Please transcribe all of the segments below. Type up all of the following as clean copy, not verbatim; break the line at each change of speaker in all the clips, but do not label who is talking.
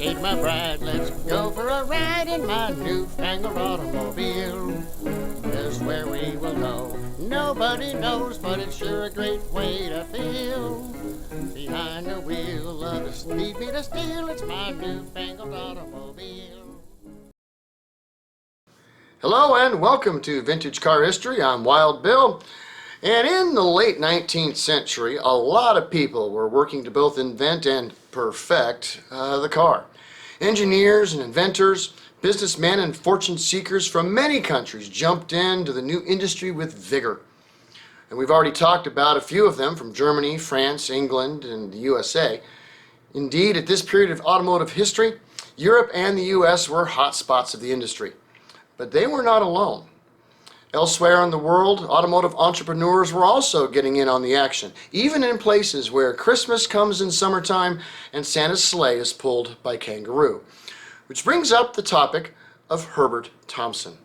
Meet my bride, let's go for a ride in my newfangled automobile. Just where we will go, nobody knows, but it's sure a great way to feel. Behind the wheel of the Speed Meter Steel, it's my newfangled automobile.
Hello and welcome to Vintage Car History. I'm Wild Bill. And in the late 19th century, a lot of people were working to both invent and perfect the car. Engineers and inventors, businessmen and fortune seekers from many countries jumped into the new industry with vigor. And we've already talked about a few of them from Germany, France, England, and the USA. Indeed, at this period of automotive history, Europe and the US were hot spots of the industry. But they were not alone. Elsewhere in the world, automotive entrepreneurs were also getting in on the action, even in places where Christmas comes in summertime and Santa's sleigh is pulled by kangaroo. Which brings up the topic of Herbert Thomson.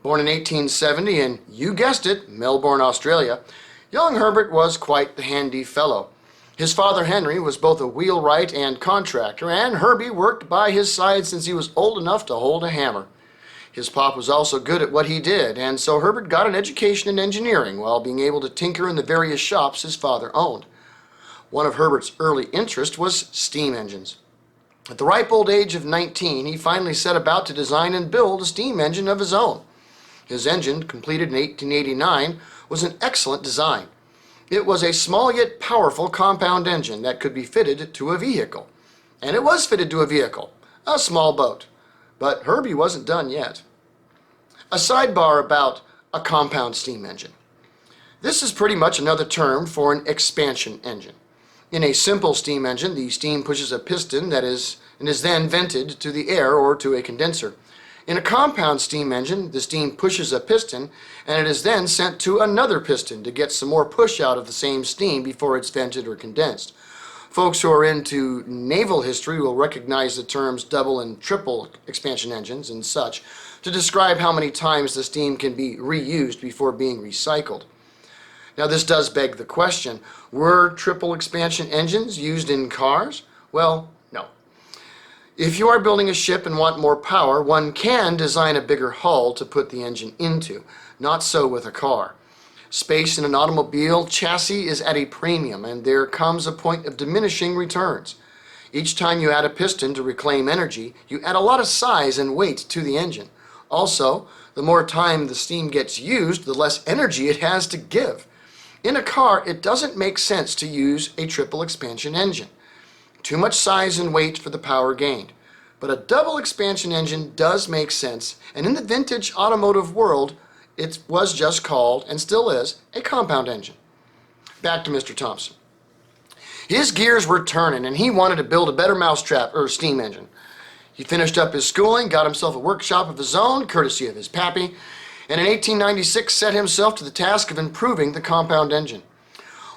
Born in 1870 in, you guessed it, Melbourne, Australia, young Herbert was quite the handy fellow. His father Henry was both a wheelwright and contractor, and Herbie worked by his side since he was old enough to hold a hammer. His pop was also good at what he did, and so Herbert got an education in engineering while being able to tinker in the various shops his father owned. One of Herbert's early interests was steam engines. At the ripe old age of 19, he finally set about to design and build a steam engine of his own. His engine, completed in 1889, was an excellent design. It was a small yet powerful compound engine that could be fitted to a vehicle. And it was fitted to a vehicle, a small boat. But Herbie wasn't done yet. A sidebar about a compound steam engine. This is pretty much another term for an expansion engine. In a simple steam engine, the steam pushes a piston and is then vented to the air or to a condenser. In a compound steam engine, the steam pushes a piston and it is then sent to another piston to get some more push out of the same steam before it's vented or condensed. Folks who are into naval history will recognize the terms double and triple expansion engines and such to describe how many times the steam can be reused before being recycled. Now this does beg the question, were triple expansion engines used in cars? Well, no. If you are building a ship and want more power, one can design a bigger hull to put the engine into. Not so with a car. Space in an automobile chassis is at a premium, and there comes a point of diminishing returns. Each time you add a piston to reclaim energy, you add a lot of size and weight to the engine. Also, the more time the steam gets used, the less energy it has to give. In a car, it doesn't make sense to use a triple expansion engine. Too much size and weight for the power gained. But a double expansion engine does make sense, and in the vintage automotive world, it was just called, and still is, a compound engine. Back to Mr. Thomson. His gears were turning, and he wanted to build a better mousetrap, or steam engine. He finished up his schooling, got himself a workshop of his own, courtesy of his pappy, and in 1896 set himself to the task of improving the compound engine.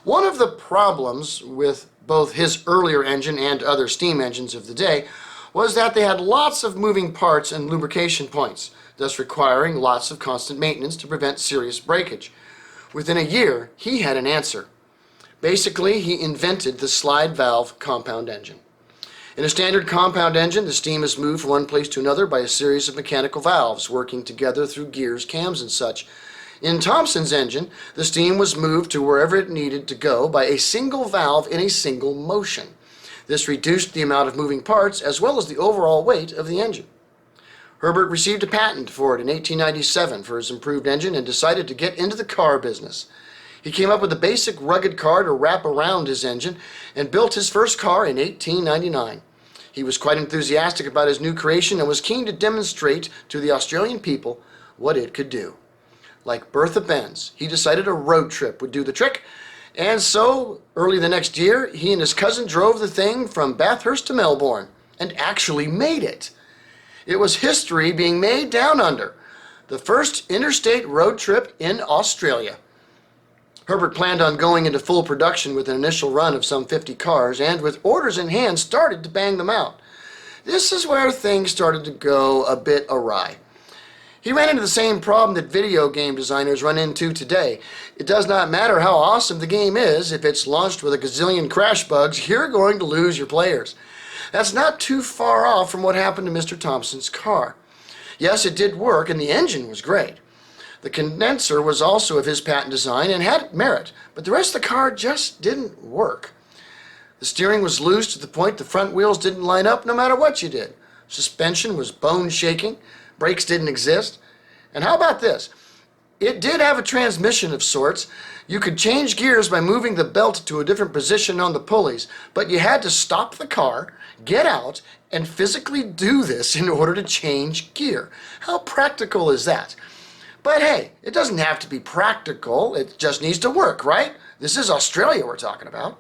One of the problems with both his earlier engine and other steam engines of the day was that they had lots of moving parts and lubrication points, thus requiring lots of constant maintenance to prevent serious breakage. Within a year, he had an answer. Basically, he invented the slide valve compound engine. In a standard compound engine, the steam is moved from one place to another by a series of mechanical valves working together through gears, cams, and such. In Thomson's engine, the steam was moved to wherever it needed to go by a single valve in a single motion. This reduced the amount of moving parts as well as the overall weight of the engine. Herbert received a patent for it in 1897 for his improved engine and decided to get into the car business. He came up with a basic rugged car to wrap around his engine and built his first car in 1899. He was quite enthusiastic about his new creation and was keen to demonstrate to the Australian people what it could do. Like Bertha Benz, he decided a road trip would do the trick, and so early the next year he and his cousin drove the thing from Bathurst to Melbourne and actually made it. It was history being made down under, the first interstate road trip in Australia. Herbert planned on going into full production with an initial run of some 50 cars, and with orders in hand started to bang them out. This is where things started to go a bit awry. He ran into the same problem that video game designers run into today. It does not matter how awesome the game is, if it's launched with a gazillion crash bugs, you're going to lose your players. That's not too far off from what happened to Mr. Thomson's car. Yes, it did work, and the engine was great. The condenser was also of his patent design and had merit, but the rest of the car just didn't work. The steering was loose to the point the front wheels didn't line up no matter what you did. Suspension was bone-shaking, brakes didn't exist. And how about this? It did have a transmission of sorts. You could change gears by moving the belt to a different position on the pulleys, but you had to stop the car, get out, and physically do this in order to change gear. How practical is that? But hey, it doesn't have to be practical, it just needs to work, right? This is Australia we're talking about.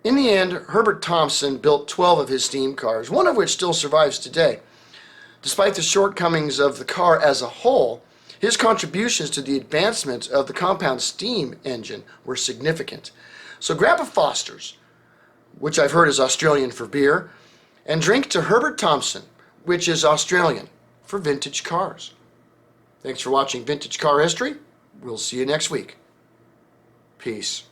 In the end, Herbert Thomson built 12 of his steam cars, one of which still survives today. Despite the shortcomings of the car as a whole, his contributions to the advancement of the compound steam engine were significant. So grab a Foster's, which I've heard is Australian for beer, and drink to Herbert Thomson, which is Australian for vintage cars. Thanks for watching Vintage Car History. We'll see you next week. Peace.